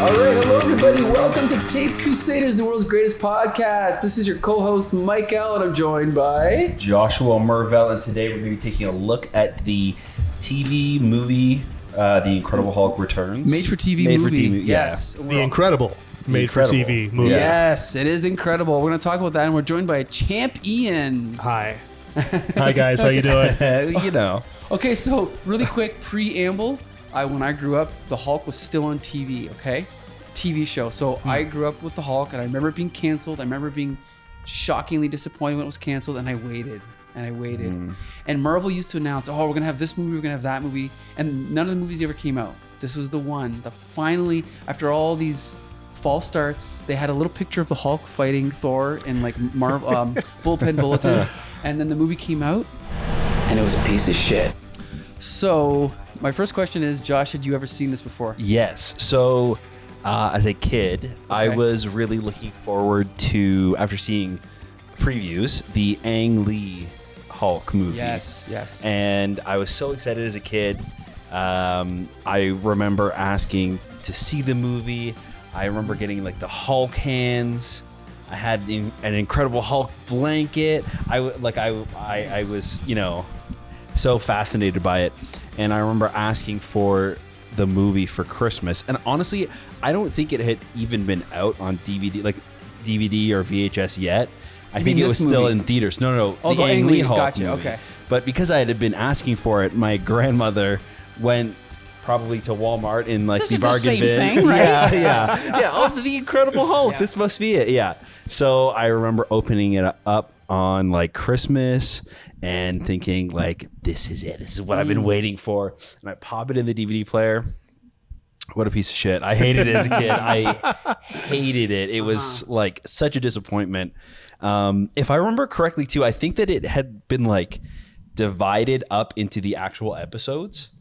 All right, hello everybody. Welcome to Taped Crusaders, the world's greatest podcast. This is your co-host Mike Allan. I'm joined by Joshua Mervell, and today we're going to be taking a look at the TV movie, The Incredible Hulk Returns. Made for TV movie. Yes, The Incredible Made for TV movie. Yes, it is incredible. We're going to talk about that, and we're joined by Champ Ian. Hi. Hi guys, how you doing? You know. Okay, so really quick preamble. When I grew up, the Hulk was still on TV, okay? TV show. So I grew up with the Hulk, and I remember it being canceled. I remember being shockingly disappointed when it was canceled, and I waited. And Marvel used to announce, oh, we're going to have this movie, we're going to have that movie. And none of the movies ever came out. This was the one that finally, after all these false starts, they had a little picture of the Hulk fighting Thor in like Marvel bullpen bulletins. And then the movie came out, and it was a piece of shit. So my first question is, Josh, had you ever seen this before? Yes. So as a kid, I was really looking forward to, after seeing previews, the Ang Lee Hulk movie. Yes. And I was so excited as a kid. I remember asking to see the movie. I remember getting like the Hulk hands. I had an Incredible Hulk blanket. I was, so fascinated by it. And I remember asking for the movie for Christmas. And honestly, I don't think it had even been out on DVD or VHS yet. I think it was still in theaters. No. Oh, the Ang Lee Hulk. Gotcha. Movie. Okay. But because I had been asking for it, my grandmother went probably to Walmart in like the bargain bin. This is the same thing, right? Yeah. Oh, the Incredible Hulk. Yeah. This must be it. Yeah. So I remember opening it up on like Christmas and thinking like, this is it. This is what I've been waiting for. And I pop it in the DVD player. What a piece of shit. I hated it as a kid. I hated it. It was like such a disappointment. If I remember correctly too, I think that it had been like divided up into the actual episodes.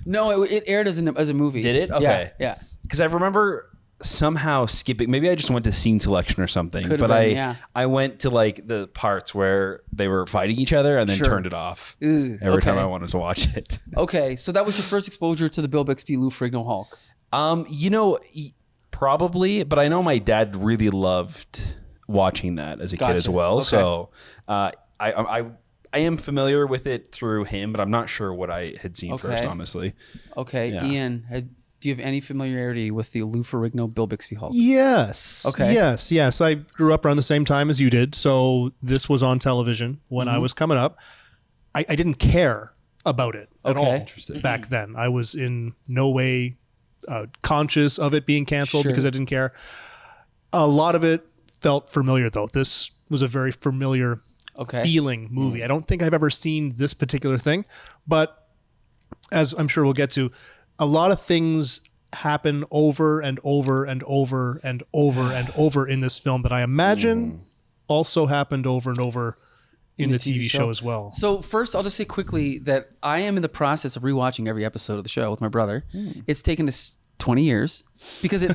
No, it aired as a movie. Did it? Okay. Yeah. Because I remember somehow skipping. Maybe I just went to scene selection or something. I went to like the parts where they were fighting each other and then turned it off every time I wanted to watch it. Okay, so that was your first exposure to the Bill Bixby, Lou Ferrigno Hulk. Probably, but I know my dad really loved watching that as a kid as well. Okay. So I am familiar with it through him, but I'm not sure what I had seen first, honestly. Okay, yeah. Ian, do you have any familiarity with the Lou Ferrigno, Bill Bixby Hulk? Yes. Okay. Yes. I grew up around the same time as you did, so this was on television when I was coming up. I didn't care about it at all back then. I was in no way conscious of it being canceled because I didn't care. A lot of it felt familiar, though. This was a very familiar feeling movie. I don't think I've ever seen this particular thing, but as I'm sure we'll get to, a lot of things happen over and over and over and over and over in this film that I imagine also happened over and over in the TV show as well. So first, I'll just say quickly that I am in the process of rewatching every episode of the show with my brother. It's taken us 20 years because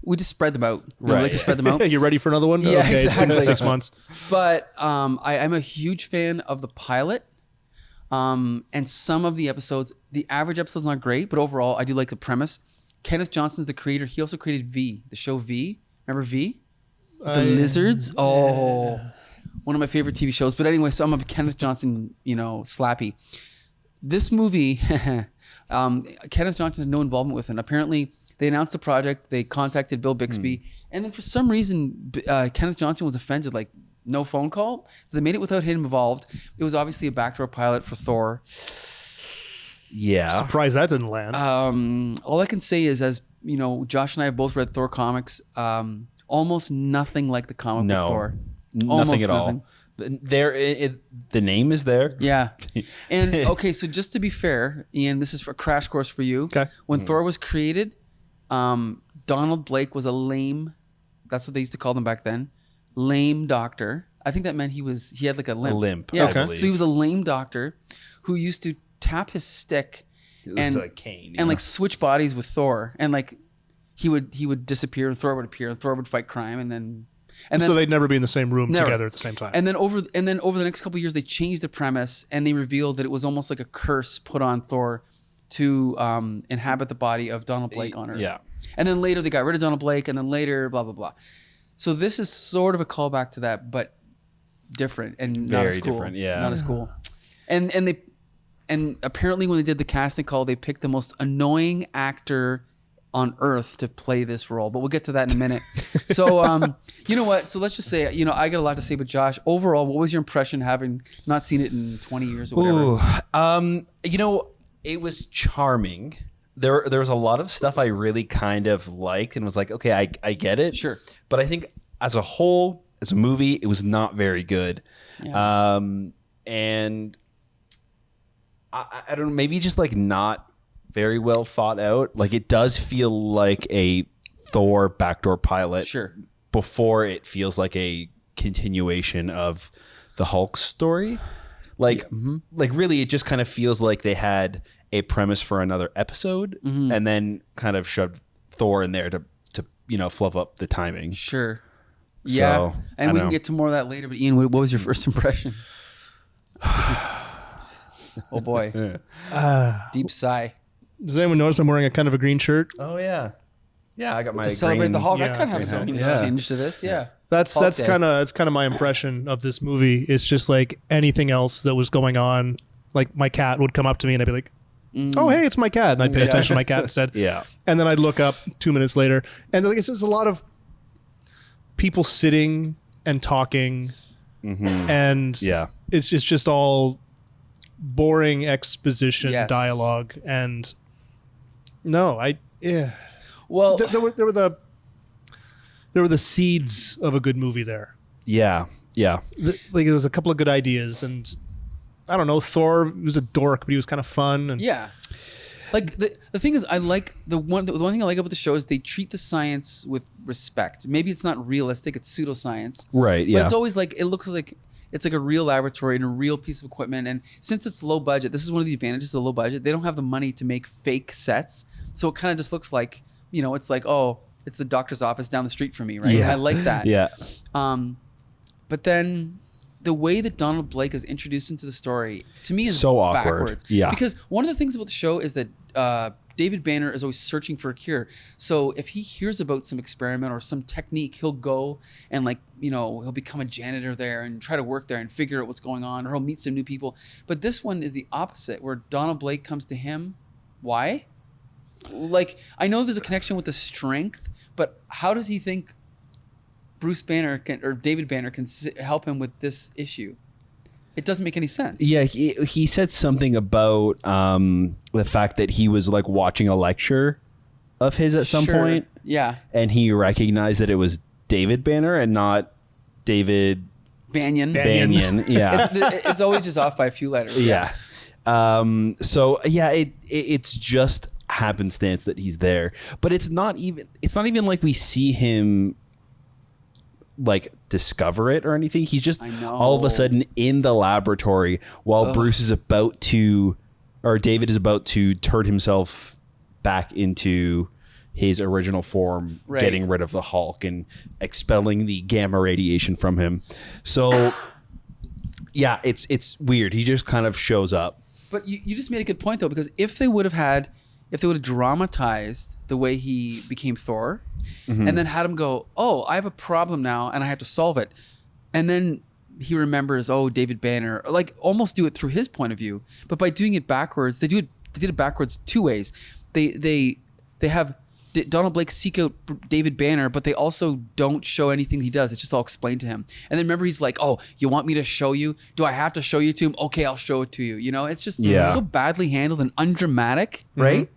we just spread them out. We like to spread them out. You ready for another one? Yeah, okay, exactly. It's been 6 months. But I'm a huge fan of the pilot. And some of the episodes, the average episode's not great, but overall, I do like the premise. Kenneth Johnson's the creator. He also created V, the show V. Remember V? The lizards? Oh, one of my favorite TV shows. But anyway, so I'm a Kenneth Johnson, slappy. This movie, Kenneth Johnson has no involvement with it. Apparently, they announced the project. They contacted Bill Bixby. And then for some reason, Kenneth Johnson was offended, like, no phone call. So they made it without him involved. It was obviously a backdoor pilot for Thor. Yeah. Surprised that didn't land. All I can say is, as you know, Josh and I have both read Thor comics. Almost nothing like the comic book Thor. Nothing at all. The name is there. Yeah. And okay, so just to be fair, Ian, this is a crash course for you. Okay. When Thor was created, Donald Blake was a lame, that's what they used to call them back then, lame doctor. I think that meant he had like a limp. A limp. Yeah. Okay. So he was a lame doctor who used to tap his stick and a cane, and like switch bodies with Thor, and like he would disappear and Thor would appear and Thor would fight crime, and then so they'd never be in the same room together at the same time. And then over the next couple of years, they changed the premise and they revealed that it was almost like a curse put on Thor to inhabit the body of Donald Blake on Earth. Yeah. And then later they got rid of Donald Blake, and then later blah blah blah. So this is sort of a callback to that, but different and not Very as cool. different, yeah. Not as cool. And apparently when they did the casting call, they picked the most annoying actor on earth to play this role, but we'll get to that in a minute. So you know what, so let's just say, you know, I got a lot to say, but Josh, overall, what was your impression having not seen it in 20 years or whatever? You know, it was charming. There was a lot of stuff I really kind of liked and was like, okay, I get it. Sure. But I think as a whole, as a movie, it was not very good. Yeah. And I don't know, maybe just like not very well thought out. Like it does feel like a Thor backdoor pilot. Sure. Before it feels like a continuation of the Hulk story. Like, like really, it just kind of feels like they had a premise for another episode and then kind of shoved Thor in there to you know, fluff up the timing. Sure. Yeah. So, and we can get to more of that later, but Ian, what was your first impression? Oh boy. Deep sigh. Does anyone notice I'm wearing a kind of a green shirt? Oh yeah. Yeah, I got my To celebrate green- the Hulk, I yeah, kind of have yeah. some Yeah. tinge to this. Yeah. That's Hulk Day. kind of my impression of this movie. It's just like anything else that was going on. Like my cat would come up to me and I'd be like, "Oh, hey, it's my cat," and I'd pay attention to my cat instead. Yeah. And then I'd look up 2 minutes later, and like it's just a lot of people sitting and talking, and Yeah. it's just all boring exposition Yes. dialogue. And no, Well, there were the seeds of a good movie there. Yeah. Yeah. Like there was a couple of good ideas, and I don't know, Thor was a dork, but he was kind of fun. And yeah. Like the thing is, I like the one thing I like about the show is they treat the science with respect. Maybe it's not realistic; it's pseudoscience. Right. Yeah. But it's always like it looks like it's like a real laboratory and a real piece of equipment. And since it's low budget, this is one of the advantages of low budget. They don't have the money to make fake sets, so it kind of just looks like, you know, it's like, oh, it's the doctor's office down the street from me, right? Yeah. I like that. Yeah. But then the way that Donald Blake is introduced into the story, to me, is So awkward. backwards. Yeah. Because one of the things about the show is that David Banner is always searching for a cure. So if he hears about some experiment or some technique, he'll go and, like, you know, he'll become a janitor there and try to work there and figure out what's going on, or he'll meet some new people. But this one is the opposite, where Donald Blake comes to him. Why? Like, I know there's a connection with the strength, but how does he think Bruce Banner or David Banner can help him with this issue? It doesn't make any sense. Yeah, he said something about the fact that he was like watching a lecture of his at some point, Yeah. and he recognized that it was David Banner and not David Banyan. Banyan. Yeah, It's always just off by a few letters. yeah. So yeah, it's just happenstance that he's there, but it's not even like we see him like discover it or anything. He's just I know. all of a sudden in the laboratory while Bruce is about to, or David is about to turn himself back into his original form, Right. getting rid of the Hulk and expelling the gamma radiation from him. So yeah, it's weird. He just kind of shows up. But you just made a good point, though, because if they would have dramatized the way he became Thor, and then had him go, oh, I have a problem now and I have to solve it. And then he remembers, oh, David Banner, or like almost do it through his point of view. But by doing it backwards, they did it backwards two ways. They have Donald Blake seek out David Banner, but they also don't show anything he does. It's just all explained to him. And then remember, he's like, oh, you want me to show you? Do I have to show you to him? Okay, I'll show it to you. You know, it's just so badly handled and undramatic, right?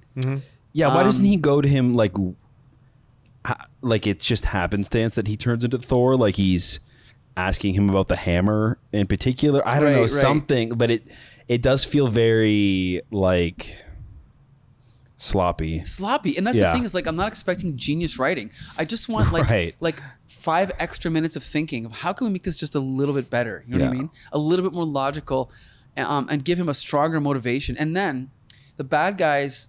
Yeah, why doesn't he go to him like it's just happenstance that he turns into Thor? Like he's asking him about the hammer in particular. I don't know, something, but it does feel very like sloppy. And that's the thing, is like, I'm not expecting genius writing. I just want like 5 extra minutes of thinking of how can we make this just a little bit better? You know what I mean? A little bit more logical, and give him a stronger motivation. And then the bad guys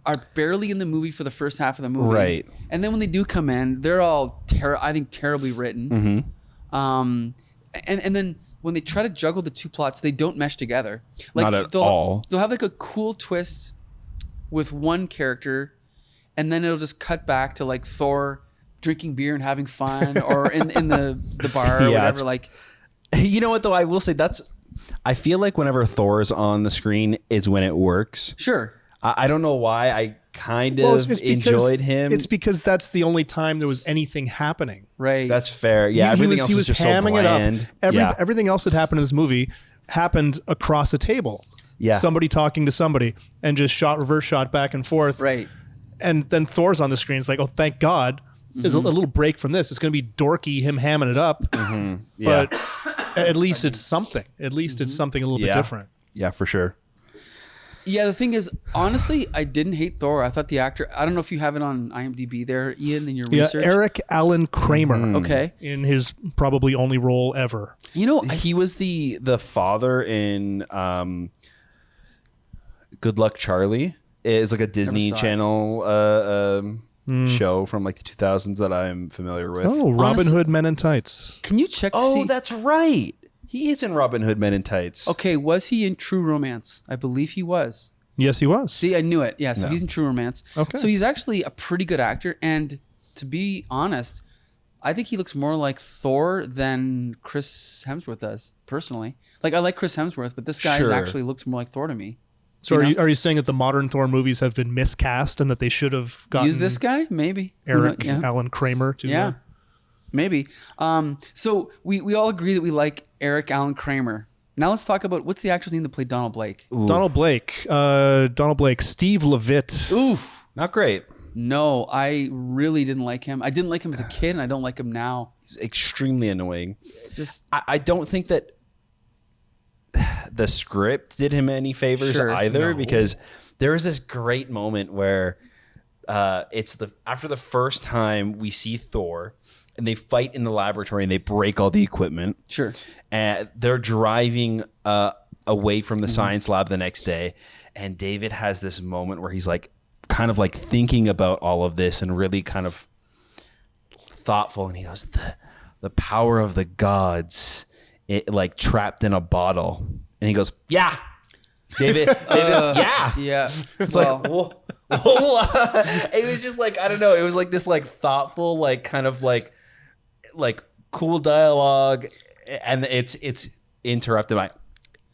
are barely in the movie for the first half of the movie. Right. And then when they do come in, they're all I think terribly written. And then when they try to juggle the two plots, they don't mesh together. Like, Not at all. They'll have like a cool twist with one character, and then it'll just cut back to like Thor drinking beer and having fun, or in the bar or whatever. Like, you know what though? I will say I feel like whenever Thor's on the screen is when it works. Sure. I don't know why. I kind of enjoyed him. It's because that's the only time there was anything happening. Right. That's fair. Yeah. He everything else was just hamming so bland. it up. Everything else that happened in this movie happened across a table. Yeah. Somebody talking to somebody and just reverse shot back and forth. Right. And then Thor's on the screen. It's like, oh, thank God. There's a little break from this. It's going to be dorky, him hamming it up. But at least it's something. At least it's something a little bit different. Yeah, for sure. Yeah, the thing is, honestly, I didn't hate Thor. I thought the actor, I don't know if you have it on IMDb there, Ian, in your research. Eric Allan Kramer. Okay. In his probably only role ever. You know, He was the father in Good Luck Charlie. It's like a Disney Channel show from like the 2000s that I'm familiar with. Oh, Robin Hood Men in Tights. Can you check to see? That's right. He is in Robin Hood Men in Tights. Okay, was he in True Romance? I believe he was. Yes, he was. See, I knew it. Yeah, so he's in True Romance. Okay. So he's actually a pretty good actor. And to be honest, I think he looks more like Thor than Chris Hemsworth does, personally. Like, I like Chris Hemsworth, but this guy actually looks more like Thor to me. So are you saying that the modern Thor movies have been miscast and that they should have gotten use this guy? Maybe. Eric Allan Kramer to Yeah. Maybe. So we all agree that we like Eric Allan Kramer. Now let's talk about what's the actor's name that played Donald Blake? Donald Blake, Steve Levitt. Oof. Not great. No, I really didn't like him. I didn't like him as a kid, and I don't like him now. He's extremely annoying. Just I don't think that the script did him any favors either, because there is this great moment where it's after the first time we see Thor and they fight in the laboratory and they break all the equipment. Sure. And they're driving away from the science lab the next day, and David has this moment where he's like kind of like thinking about all of this and really kind of thoughtful, and he goes, the power of the gods, it like trapped in a bottle. And he goes, yeah, David, yeah. It's like, whoa. It was just like, I don't know. It was like this like thoughtful, like kind of like cool dialogue. And it's interrupted by,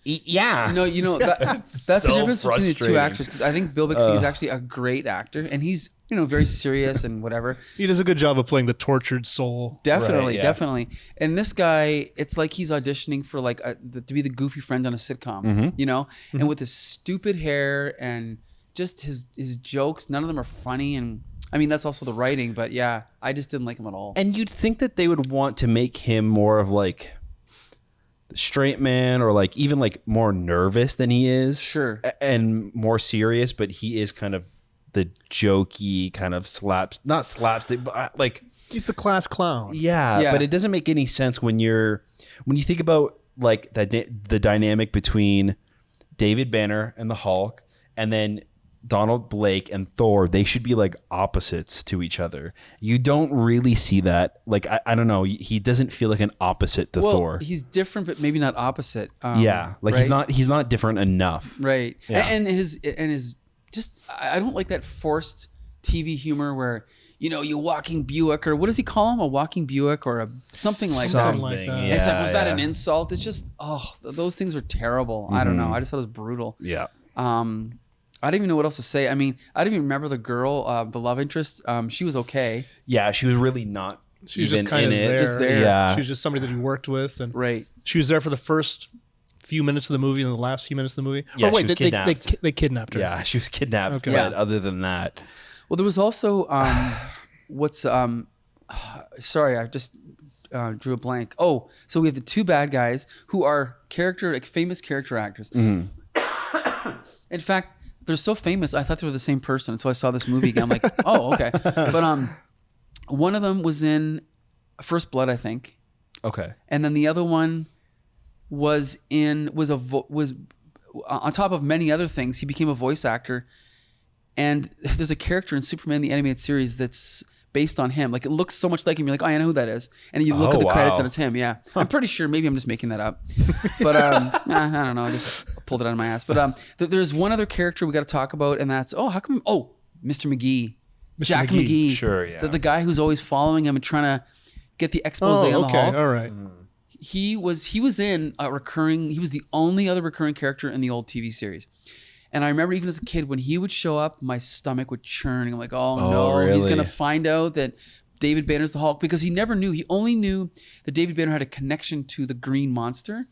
yeah. No, that's the difference between the two actors, because I think Bill Bixby is actually a great actor, and he's very serious and whatever. He does a good job of playing the tortured soul. Definitely, definitely. And this guy, it's like he's auditioning for like to be the goofy friend on a sitcom, and with his stupid hair and just his jokes, none of them are funny. And I mean, that's also the writing, but yeah, I just didn't like him at all. And you'd think that they would want to make him more of like the straight man, or like even like more nervous than he is. Sure. And more serious, but he is kind of the jokey kind of not slapstick, but like he's the class clown. Yeah, but it doesn't make any sense when you think about like the dynamic between David Banner and the Hulk, and then Donald Blake and Thor. They should be like opposites to each other. You don't really see that. Like I don't know. He doesn't feel like an opposite to Thor. He's different, but maybe not opposite. Like he's not different enough. Right. Yeah. And his just, I don't like that forced TV humor where, you walking Buick, or what does he call him? A walking Buick or something like that. Yeah, it's like, was that an insult? It's just, those things are terrible. I don't know. I just thought it was brutal. Yeah. I didn't even know what else to say. I mean, I didn't even remember the girl, the love interest. She was okay. Yeah, she was really not. She was just kind of there. Just there. Yeah. She was just somebody that he worked with, and right. She was there for the first few minutes of the movie and the last few minutes of the movie. Yeah, wait, she was kidnapped. They kidnapped her. Yeah, she was kidnapped. Okay. But other than that, well, there was also sorry, I just drew a blank. Oh, so we have the two bad guys who are famous character actors. In fact, they're so famous, I thought they were the same person until I saw this movie again. I'm like, oh, okay. But one of them was in First Blood, I think. okay. And then the other one was on top of many other things, he became a voice actor. And there's a character in Superman the Animated Series that's based on him. Like, it looks so much like him. You're like, oh, I know who that is. And you look at the credits and it's him. Yeah. I'm pretty sure. Maybe I'm just making that up. But I don't know. I just pulled it out of my ass. But there's one other character we got to talk about, and that's, Mr. McGee. Jack McGee. Sure, yeah. The guy who's always following him and trying to get the expose on the Hulk. All right. He was in a recurring. He was the only other recurring character in the old TV series. And I remember even as a kid when he would show up, my stomach would churn. I'm like, oh no, really? He's gonna find out that David Banner's the Hulk, because he never knew. He only knew that David Banner had a connection to the Green Monster.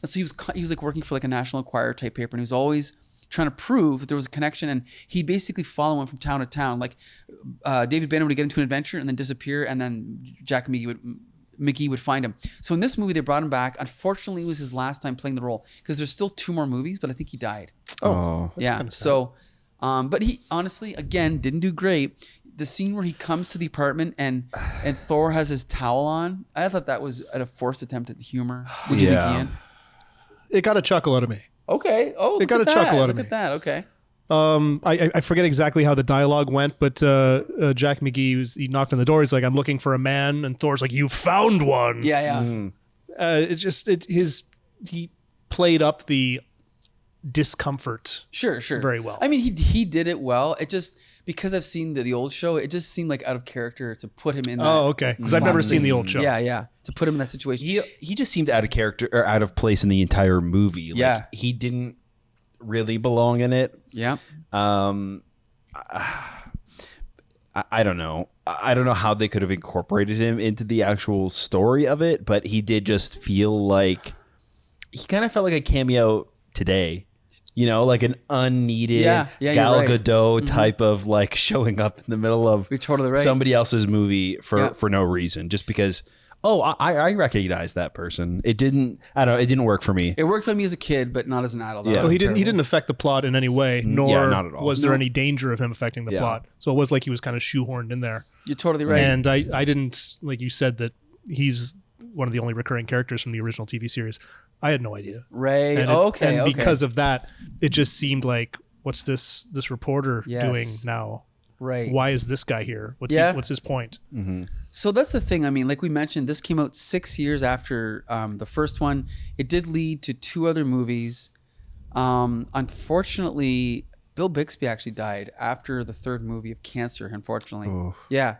And so he was like working for like a National Enquirer type paper, and he was always trying to prove that there was a connection. And he'd basically follow him from town to town. Like David Banner would get into an adventure and then disappear, and then Jack McGee would find him. So in this movie, they brought him back. Unfortunately, it was his last time playing the role, because there's still 2 more movies, but I think he died. Oh, yeah. So, but he honestly, again, didn't do great. The scene where he comes to the apartment and Thor has his towel on, I thought that was a forced attempt at humor. Would you think, Ian? It got a chuckle out of me. Okay. Oh, it got a chuckle out of me. Look at that. Okay. I forget exactly how the dialogue went, but Jack McGee, he knocked on the door. He's like, "I'm looking for a man," and Thor's like, "You found one." Yeah. He played up the discomfort. Sure. Very well. I mean, he did it well. It just, because I've seen the old show, it just seemed like out of character to put him in that. Oh, okay. Because I've never seen the old show. Yeah. To put him in that situation. He just seemed out of character or out of place in the entire movie. Like, Yeah. he didn't really belong in it. Yeah. I don't know. I don't know how they could have incorporated him into the actual story of it, but he did just feel like he kind of felt like a cameo today. You know, like an unneeded Gal Gadot type of like showing up in the middle of You're totally right. somebody else's movie for no reason, just because. Oh, I recognize that person. It didn't. I don't know. It didn't work for me. It worked on me as a kid, but not as an adult. Well, he didn't affect the plot in any way, nor not at all. was there any danger of him affecting the plot. So it was like he was kind of shoehorned in there. You're totally right. And I didn't, like you said, that he's one of the only recurring characters from the original TV series. I had no idea. Right. And because of that, it just seemed like, what's this reporter doing now? Right. Why is this guy here? What's his point? Mm-hmm. So that's the thing. I mean, like we mentioned, this came out 6 years after the first one. It did lead to 2 other movies. Unfortunately, Bill Bixby actually died after the 3rd movie of cancer, unfortunately. Oh. Yeah.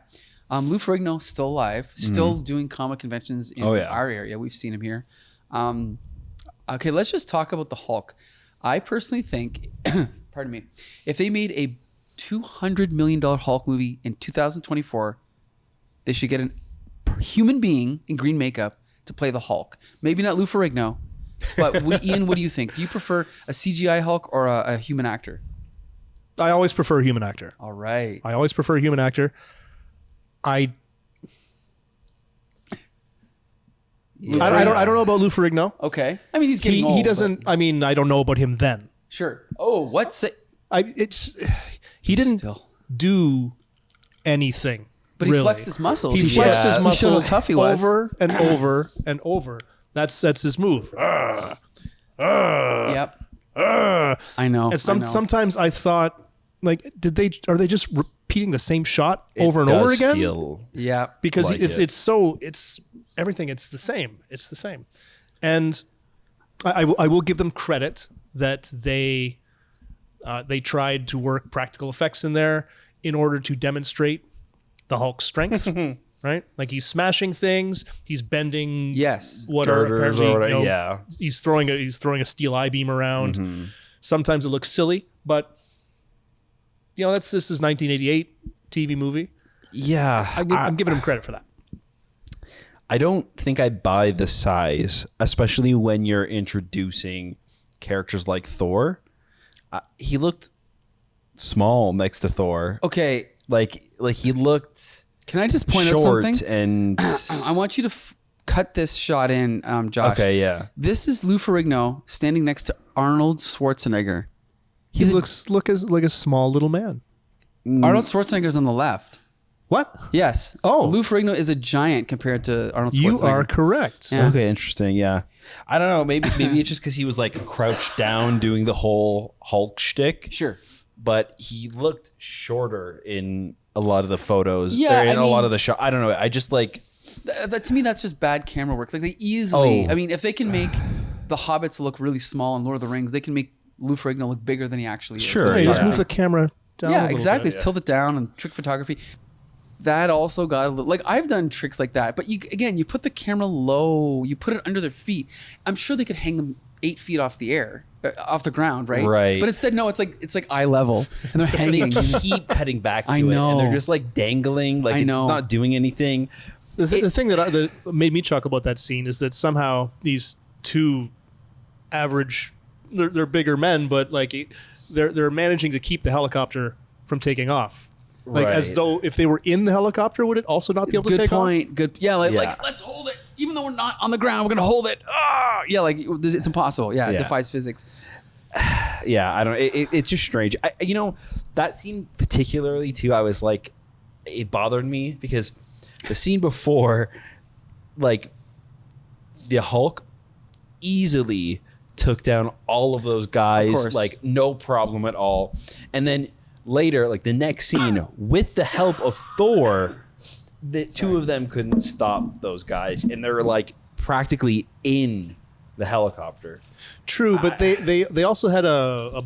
Lou Ferrigno, still alive, still doing comic conventions in our area. We've seen him here. Okay, let's just talk about the Hulk. I personally think, pardon me, if they made a $200 million Hulk movie in 2024, they should get a human being in green makeup to play the Hulk. Maybe not Lou Ferrigno, but Ian, what do you think? Do you prefer a CGI Hulk or a human actor? I always prefer a human actor. All right. I always prefer a human actor. I don't know about Lou Ferrigno. Okay. I mean, he's getting old. He doesn't. I mean, I don't know about him then. Sure. Oh, what's it? He didn't do anything. But really. he flexed his muscles. He flexed his muscles he showed how tough he was. over and over and over. That's his move. Yep. I know. And sometimes I thought, like, are they just repeating the same shot over and over again? Yeah. Because like it's everything. It's the same. It's the same. And I will give them credit that they tried to work practical effects in there in order to demonstrate the Hulk's strength, right? Like he's smashing things, he's bending what are apparently he's throwing a steel I-beam around. Mm-hmm. Sometimes it looks silly, but this is 1988 TV movie. Yeah, I'm giving him credit for that. I don't think I buy the size, especially when you're introducing characters like Thor. He looked small next to Thor. Okay. Like he looked. Can I just point out something? And I want you to cut this shot in, Josh. Okay, yeah. This is Lou Ferrigno standing next to Arnold Schwarzenegger. He looks like a small little man. Arnold Schwarzenegger's on the left. What? Yes. Oh. Lou Ferrigno is a giant compared to Arnold Schwarzenegger. You are correct. Yeah. Okay, interesting. Yeah. I don't know. Maybe it's just because he was like crouched down doing the whole Hulk shtick. Sure. But he looked shorter in a lot of the photos. Yeah, a lot of the shots. I don't know. I just like that. To me, that's just bad camera work. Like they easily. I mean, if they can make the Hobbits look really small in Lord of the Rings, they can make Lou Ferrigno look bigger than he actually is. Sure. Hey, just move the camera down. Yeah, a little exactly. bit. It's tilted down and trick photography. That also got a little, like I've done tricks like that, but you put the camera low, you put it under their feet. I'm sure they could hang them 8 feet off the ground, right? Right. But instead, no, it's like eye level, and they're And hanging. they keep cutting back to I it, know. and they're just like dangling, like it's not doing anything. The thing that made me chuckle about that scene is that somehow these two average, they're bigger men, but like they're managing to keep the helicopter from taking off. Like Right. as though if they were in the helicopter, would it also not be able to Good take point. off? Good. Yeah, like let's hold it, even though we're not on the ground. We're gonna hold it. Ah, yeah, like it's impossible. Yeah, it Yeah. defies physics. Yeah, I don't. It's just strange. That scene particularly too. I was like, it bothered me because the scene before, like, the Hulk easily took down all of those guys, like no problem at all. And then later, like the next scene, with the help of Thor, the two of them couldn't stop those guys, and they're like practically in the helicopter. True, but they also had a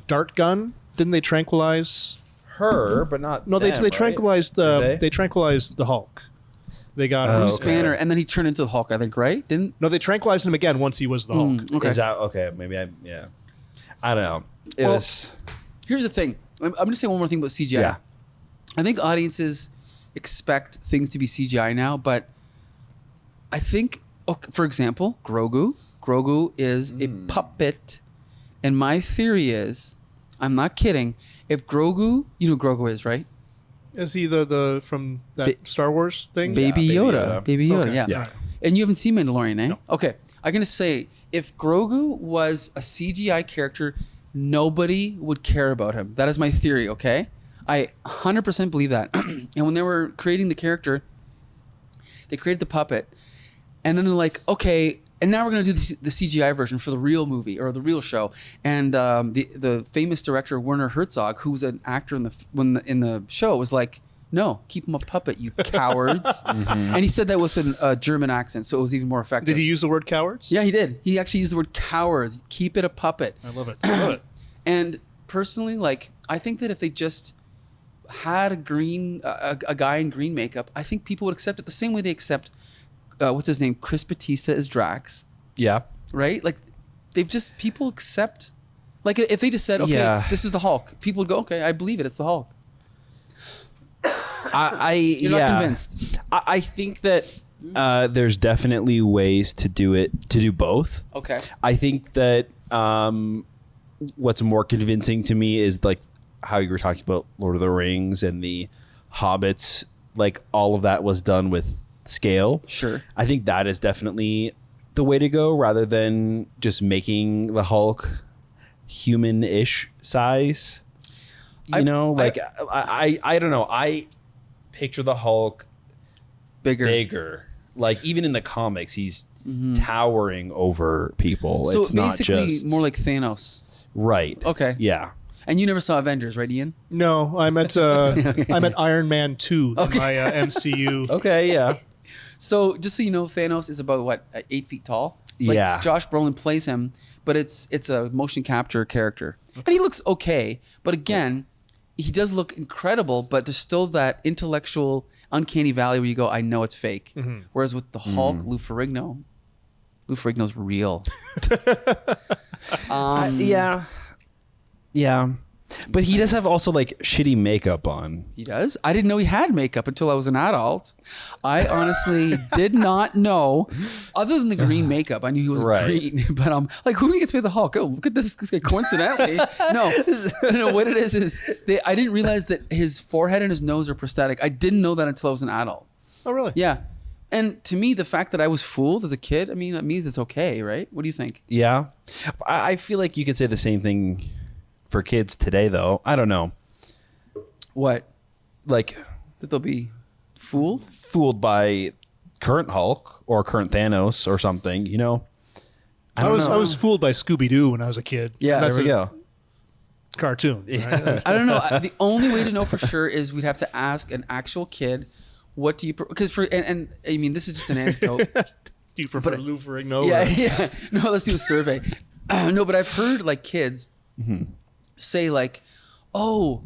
dart gun. Didn't they tranquilize Her, but not No, they them, right? tranquilized Did they tranquilized the Hulk. They got Bruce Banner, and then he turned into the Hulk, I think, right? Didn't? No, they tranquilized him again once he was the Hulk. Okay. Is that okay? Maybe I don't know. It was Here's the thing. I'm going to say one more thing about CGI. Yeah. I think audiences expect things to be CGI now, but I think, for example, Grogu. Grogu is a puppet, and my theory is, I'm not kidding, if Grogu, you know who Grogu is, right? Is he the from that Star Wars thing? Baby Baby Yoda. Yoda. Baby Yoda, Okay. yeah. Yeah. And you haven't seen Mandalorian, eh? No. Okay. I'm going to say, if Grogu was a CGI character, nobody would care about him. That is my theory, okay? I 100% believe that. And when they were creating the character, they created the puppet. And then they're like, okay, and now we're going to do the CGI version for the real movie or the real show. And the famous director, Werner Herzog, who was an actor in the show, was like, no, keep him a puppet, you cowards. And he said that with a German accent, so it was even more effective. Did he use the word cowards? Yeah, he did. He actually used the word cowards. Keep it a puppet. I love it. I love it. And personally, like, I think that if they just had a guy in green makeup, I think people would accept it the same way they accept, what's his name, Chris Batista as Drax, yeah. right? Like, people accept, like, if they just said, okay, Yeah. this is the Hulk, people would go, okay, I believe it, it's the Hulk. You're not convinced. I think that there's definitely ways to do both. Okay. I think that what's more convincing to me is like how you were talking about Lord of the Rings and the Hobbits. Like all of that was done with scale. Sure. I think that is definitely the way to go, rather than just making the Hulk human-ish size. I don't know. I picture the Hulk bigger. Like even in the comics, he's towering over people. So it's not basically just more like Thanos. right. Okay. Yeah. And you never saw Avengers, right, Ian? No, I'm at Iron Man 2 in my MCU. Okay. Yeah. So just so you know, Thanos is about what, 8 feet tall? Like, Yeah. Josh Brolin plays him, but it's a motion capture character, and he looks okay. But again, he does look incredible. But there's still that intellectual uncanny valley where you go, I know it's fake. Whereas with the Hulk, Lou Ferrigno's real. Yeah. But he does have also like shitty makeup on. He does? I didn't know he had makeup until I was an adult. I honestly did not know. Other than the green makeup, I knew he was green. But I'm like, who do we get to play the Hulk? Oh, look at this guy. Coincidentally. No, what it is I didn't realize that his forehead and his nose are prosthetic. I didn't know that until I was an adult. Oh, really? Yeah. And to me, the fact that I was fooled as a kid, I mean, that means it's okay, right? What do you think? Yeah. I feel like you could say the same thing for kids today, though. I don't know. What? Like, That they'll be fooled? fooled by current Hulk or current Thanos or something, you know? I was fooled by Scooby Doo when I was a kid. Yeah. That's There we a go. cartoon. Right? I don't know. The only way to know for sure is we'd have to ask an actual kid, what do you, because and I mean, this is just an anecdote. Do you prefer Lou Ferrigno? Yeah, or- yeah. No, let's do a survey. No, but I've heard like kids say like, oh,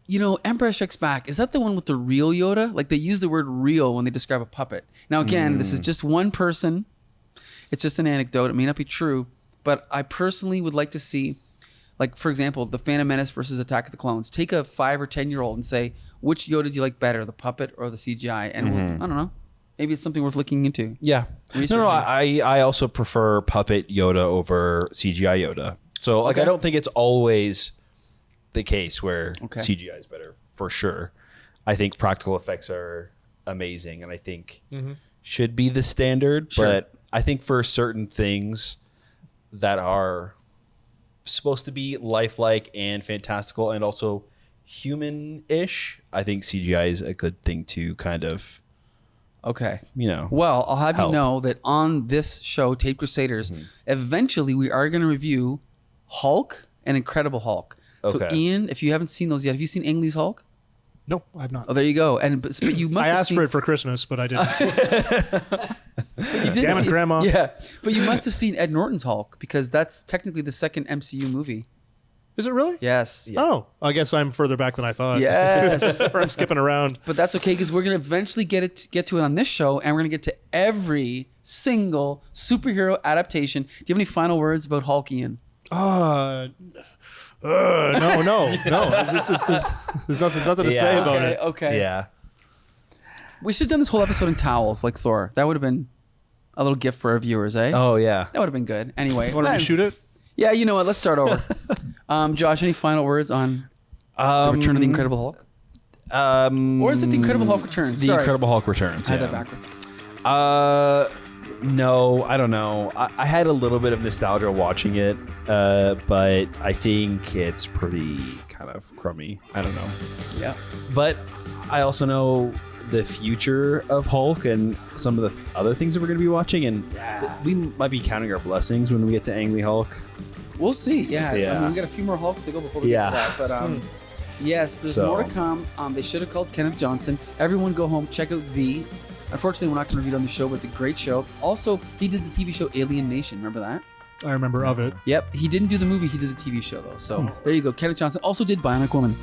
Empire Strikes Back, is that the one with the real Yoda? Like they use the word real when they describe a puppet. Now, again, this is just one person. It's just an anecdote. It may not be true, but I personally would like to see, like, for example, the Phantom Menace versus Attack of the Clones. Take a 5 or 10-year-old and say, which Yoda do you like better, the puppet or the CGI? And I don't know. Maybe it's something worth looking into. Yeah. No, I also prefer puppet Yoda over CGI Yoda. So, like, I don't think it's always the case where CGI is better, for sure. I think practical effects are amazing and I think should be the standard. Sure. But I think for certain things that are supposed to be lifelike and fantastical and also human-ish, I think CGI is a good thing to kind of... Okay. Well, I'll have you know that on this show, Taped Crusaders, eventually we are going to review Hulk and Incredible Hulk. So, Ian, if you haven't seen those yet, have you seen Ang Lee's Hulk? No, I've not. Oh, there you go. But you must. I asked for it for Christmas, but I didn't. Damn it, Grandma. Yeah, but you must have seen Ed Norton's Hulk because that's technically the second MCU movie. Is it really? Yes. Yeah. Oh, I guess I'm further back than I thought. Yes. Or I'm skipping around. But that's okay because we're going to eventually get to it on this show, and we're going to get to every single superhero adaptation. Do you have any final words about Hulk, Ian? No. There's nothing to say about it. Okay. Yeah. We should have done this whole episode in towels like Thor. That would have been a little gift for our viewers, eh? Oh, yeah. That would have been good. Anyway. Want to reshoot it? Yeah, you know what? Let's start over. Josh, any final words on the Return of the Incredible Hulk? Or is it the Incredible Hulk Returns? The Incredible Hulk Returns. I had that backwards. No, I don't know. I had a little bit of nostalgia watching it, but I think it's pretty kind of crummy. I don't know. Yeah. But I also know the future of Hulk and some of the other things that we're going to be watching, and we might be counting our blessings when we get to Ang Lee Hulk. We'll see. Yeah. I mean, we got a few more Hulks to go before we get to that. But yes, there's more to come. They should have called Kenneth Johnson. Everyone go home, check out V. Unfortunately, we're not going to review it on the show, but it's a great show. Also, he did the TV show Alien Nation. Remember that? I remember of it. Yep. He didn't do the movie. He did the TV show, though. So there you go. Kenneth Johnson also did Bionic Woman.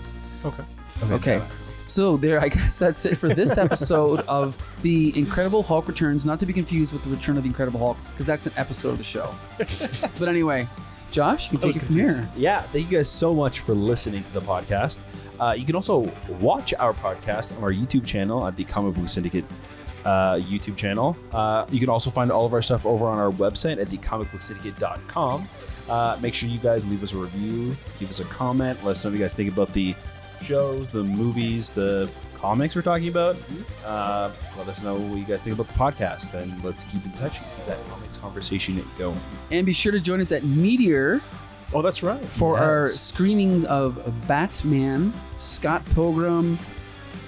Okay. So I guess that's it for this episode of The Incredible Hulk Returns, not to be confused with The Return of the Incredible Hulk, because that's an episode of the show. But anyway, Josh, you can take it from here. Yeah, thank you guys so much for listening to the podcast. You can also watch our podcast on our YouTube channel at the Comic Book Syndicate YouTube channel. You can also find all of our stuff over on our website at thecomicbooksyndicate.com. Make sure you guys leave us a review, give us a comment, let us know what you guys think about the shows, the movies, the comics we're talking about. Let us know what you guys think about the podcast, and let's keep in touch and keep that comics conversation going. And be sure to join us at Meteor. Oh, that's right. For our screenings of Batman, Scott Pilgrim,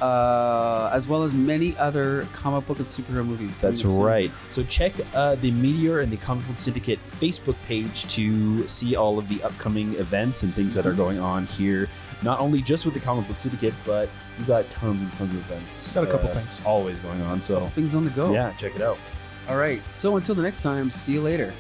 as well as many other comic book and superhero movies. That's right. So check the Meteor and the Comic Book Syndicate Facebook page to see all of the upcoming events and things that are going on here. Not only just with the Comic Book Syndicate, but we've got tons and tons of events. Got a couple things always going on. So things on the go. Yeah, check it out. All right. So until the next time, see you later.